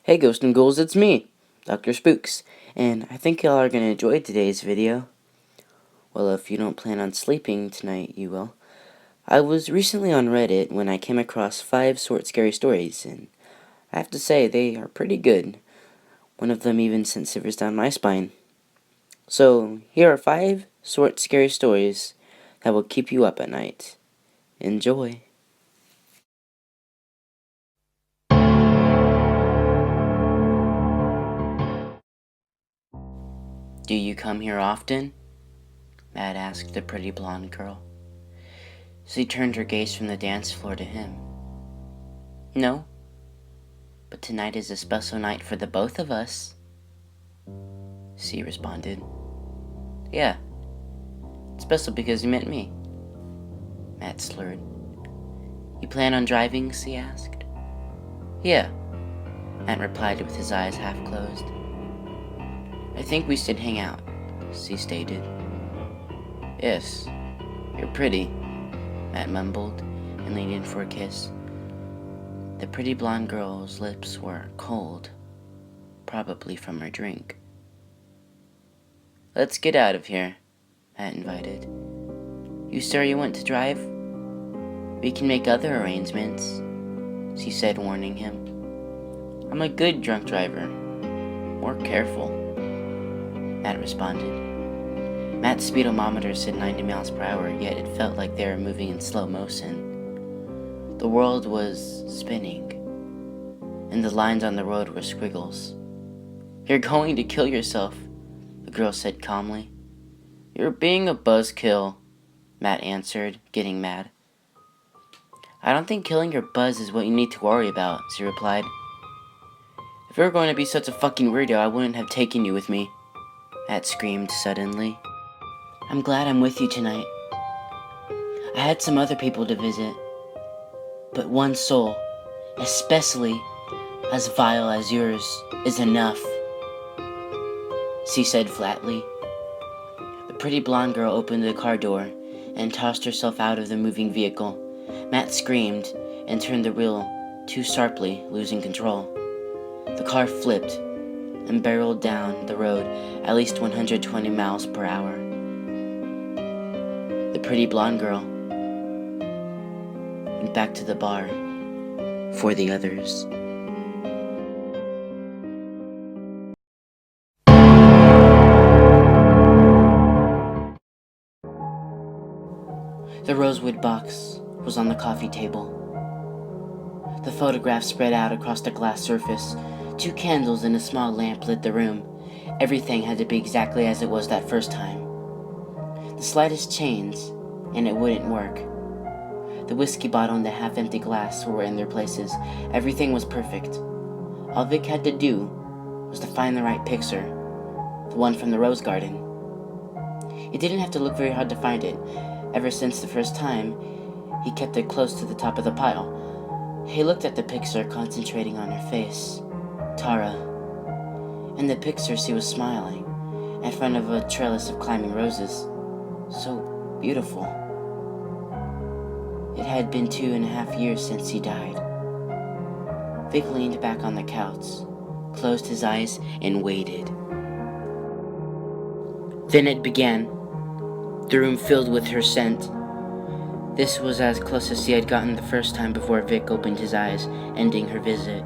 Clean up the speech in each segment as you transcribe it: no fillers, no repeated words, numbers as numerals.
Hey Ghost and Ghouls, it's me, Dr. Spooks, and I think y'all are going to enjoy today's video. Well, if you don't plan on sleeping tonight, you will. I was recently on Reddit when I came across 5 short scary stories, and I have to say, they are pretty good. One of them even sent shivers down my spine. So, here are 5 short scary stories that will keep you up at night. Enjoy. Do you come here often? Matt asked the pretty blonde girl. She turned her gaze from the dance floor to him. No, but tonight is a special night for the both of us, she responded. Yeah, it's special because you met me, Matt slurred. You plan on driving, she asked. Yeah, Matt replied with his eyes half closed. I think we should hang out, she stated. Yes, you're pretty, Matt mumbled and leaned in for a kiss. The pretty blonde girl's lips were cold, probably from her drink. Let's get out of here, Matt invited. You sure you want to drive? We can make other arrangements, she said, warning him. I'm a good drunk driver. More careful, Matt responded. Matt's speedometer said 90 miles per hour, yet it felt like they were moving in slow motion. The world was spinning, and the lines on the road were squiggles. You're going to kill yourself, the girl said calmly. You're being a buzzkill, Matt answered, getting mad. I don't think killing your buzz is what you need to worry about, she replied. If you were going to be such a fucking weirdo, I wouldn't have taken you with me, Matt screamed suddenly. I'm glad I'm with you tonight. I had some other people to visit, but one soul, especially as vile as yours, is enough, she said flatly. The pretty blonde girl opened the car door and tossed herself out of the moving vehicle. Matt screamed and turned the wheel too sharply, losing control. The car flipped and barreled down the road at least 120 miles per hour. The pretty blonde girl went back to the bar for the others. The rosewood box was on the coffee table. The photograph spread out across the glass surface. 2 candles and a small lamp lit the room. Everything had to be exactly as it was that first time. The slightest change, and it wouldn't work. The whiskey bottle and the half-empty glass were in their places. Everything was perfect. All Vic had to do was to find the right picture, the one from the rose garden. He didn't have to look very hard to find it. Ever since the first time, he kept it close to the top of the pile. He looked at the picture, concentrating on her face, Tara. In the picture, she was smiling, in front of a trellis of climbing roses. So beautiful. It had been 2.5 years since he died. Vic leaned back on the couch, closed his eyes, and waited. Then it began. The room filled with her scent. This was as close as she had gotten the first time before Vic opened his eyes, ending her visit.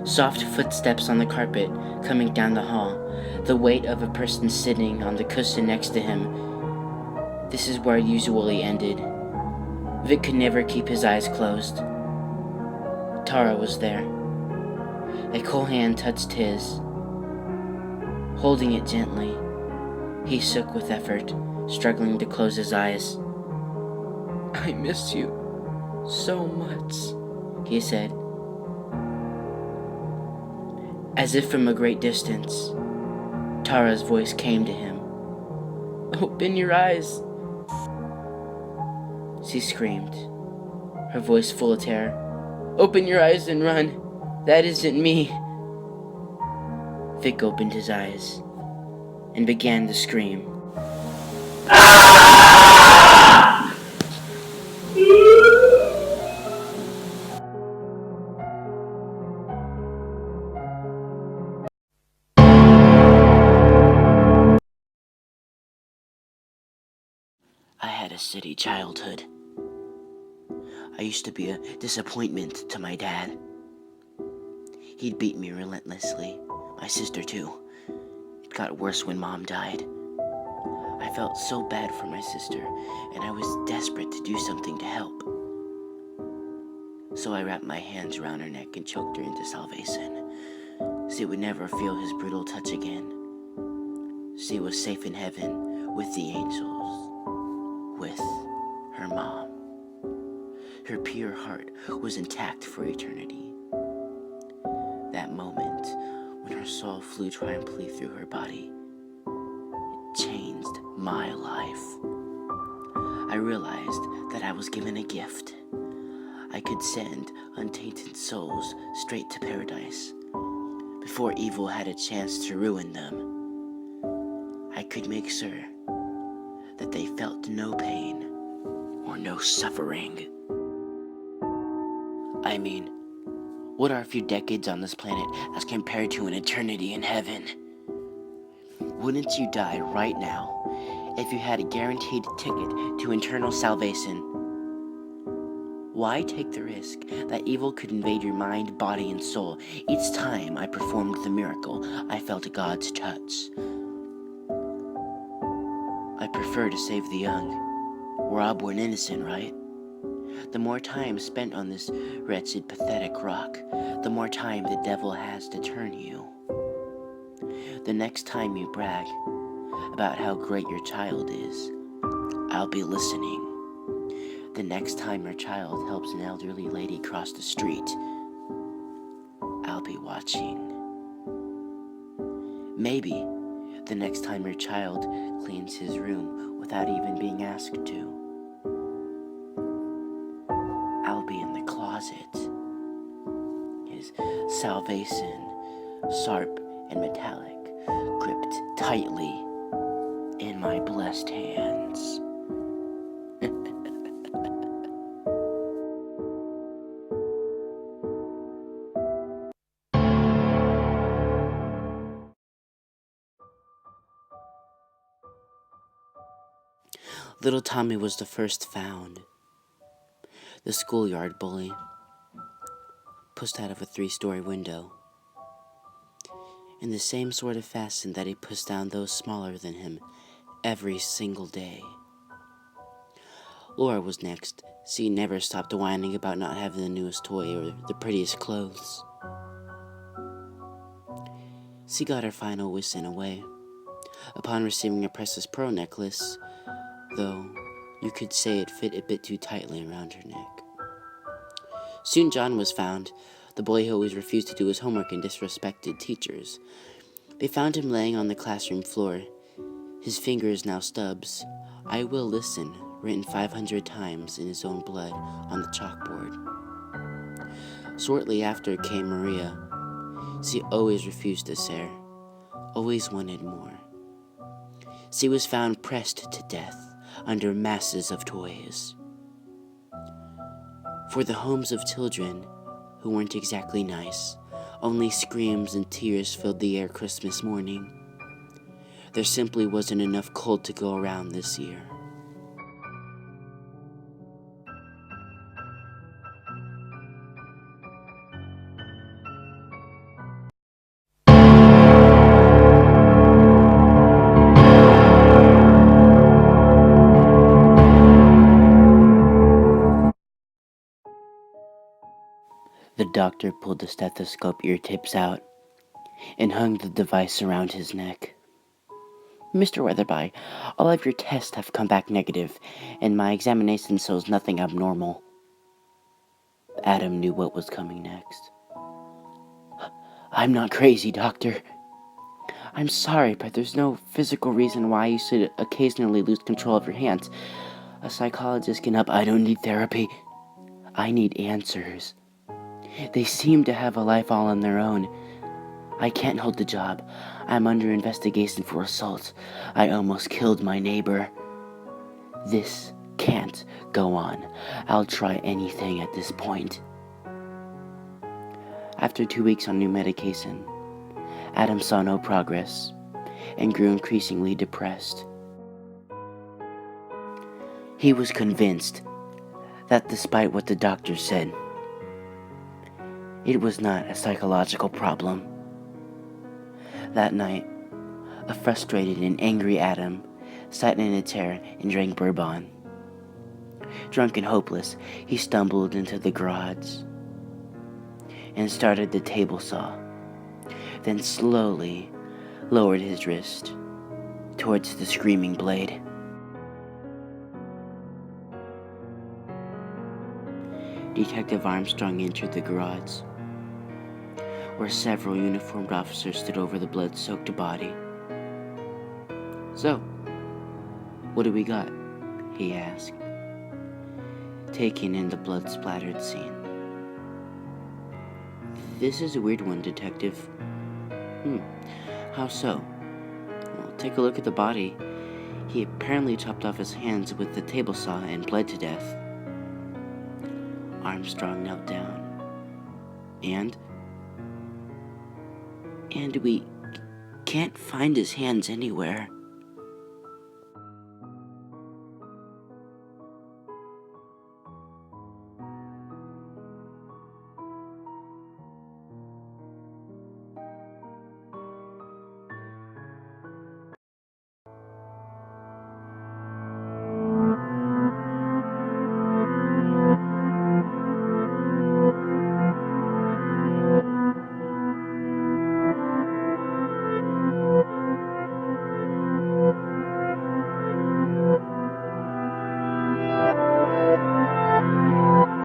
Soft footsteps on the carpet coming down the hall, the weight of a person sitting on the cushion next to him. This is where it usually ended. Vic could never keep his eyes closed. Tara was there. A cool hand touched his. Holding it gently, he shook with effort, struggling to close his eyes. I miss you so much, he said. As if from a great distance, Tara's voice came to him. Open your eyes, she screamed, her voice full of terror. Open your eyes and run. That isn't me. Vic opened his eyes and began to scream. had a city childhood. I used to be a disappointment to my dad. He'd beat me relentlessly, my sister too. It got worse when Mom died. I felt so bad for my sister, and I was desperate to do something to help. So I wrapped my hands around her neck and choked her into salvation. She would never feel his brutal touch again. She was safe in heaven with the angels, with her mom. Her pure heart was intact for eternity. That moment, when her soul flew triumphantly through her body, it changed my life. I realized that I was given a gift. I could send untainted souls straight to paradise before evil had a chance to ruin them. I could make sure that they felt no pain or no suffering. I mean, what are a few decades on this planet as compared to an eternity in heaven? Wouldn't you die right now if you had a guaranteed ticket to eternal salvation? Why take the risk that evil could invade your mind, body, and soul each time I performed the miracle I felt God's touch? I prefer to save the young. We're all born innocent, right? The more time spent on this wretched, pathetic rock, the more time the devil has to turn you. The next time you brag about how great your child is, I'll be listening. The next time your child helps an elderly lady cross the street, I'll be watching. Maybe the next time your child cleans his room without even being asked to, I'll be in the closet. His salvation, sharp and metallic, gripped tightly in my blessed hands. Little Tommy was the first found. The schoolyard bully, pushed out of a 3-story window, in the same sort of fashion that he pushed down those smaller than him every single day. Laura was next. She never stopped whining about not having the newest toy or the prettiest clothes. She got her final wish in a way, upon receiving a precious pearl necklace, though you could say it fit a bit too tightly around her neck. Soon John was found, the boy who always refused to do his homework and disrespected teachers. They found him laying on the classroom floor, his fingers now stubs, "I will listen," written 500 times in his own blood on the chalkboard. Shortly after came Maria. She always refused to share, always wanted more. She was found pressed to death under masses of toys. For the homes of children who weren't exactly nice, only screams and tears filled the air Christmas morning. There simply wasn't enough cold to go around this year. The doctor pulled the stethoscope ear tips out and hung the device around his neck. "Mr. Weatherby, all of your tests have come back negative, and my examination shows nothing abnormal." Adam knew what was coming next. "I'm not crazy, doctor. I'm sorry, but there's no physical reason why you should occasionally lose control of your hands. A psychologist can help. I don't need therapy. I need answers. They seem to have a life all on their own. I can't hold the job. I'm under investigation for assault. I almost killed my neighbor. This can't go on. I'll try anything at this point." After 2 weeks on new medication, Adam saw no progress and grew increasingly depressed. He was convinced that despite what the doctor said, it was not a psychological problem. That night, a frustrated and angry Adam sat in a chair and drank bourbon. Drunk and hopeless, he stumbled into the garage and started the table saw, then slowly lowered his wrist towards the screaming blade. Detective Armstrong entered the garage, where several uniformed officers stood over the blood-soaked body. "So, what do we got?" he asked, taking in the blood-splattered scene. "This is a weird one, Detective." How so?" "Well, take a look at the body. He apparently chopped off his hands with the table saw and bled to death." Armstrong knelt down. And we can't find his hands anywhere."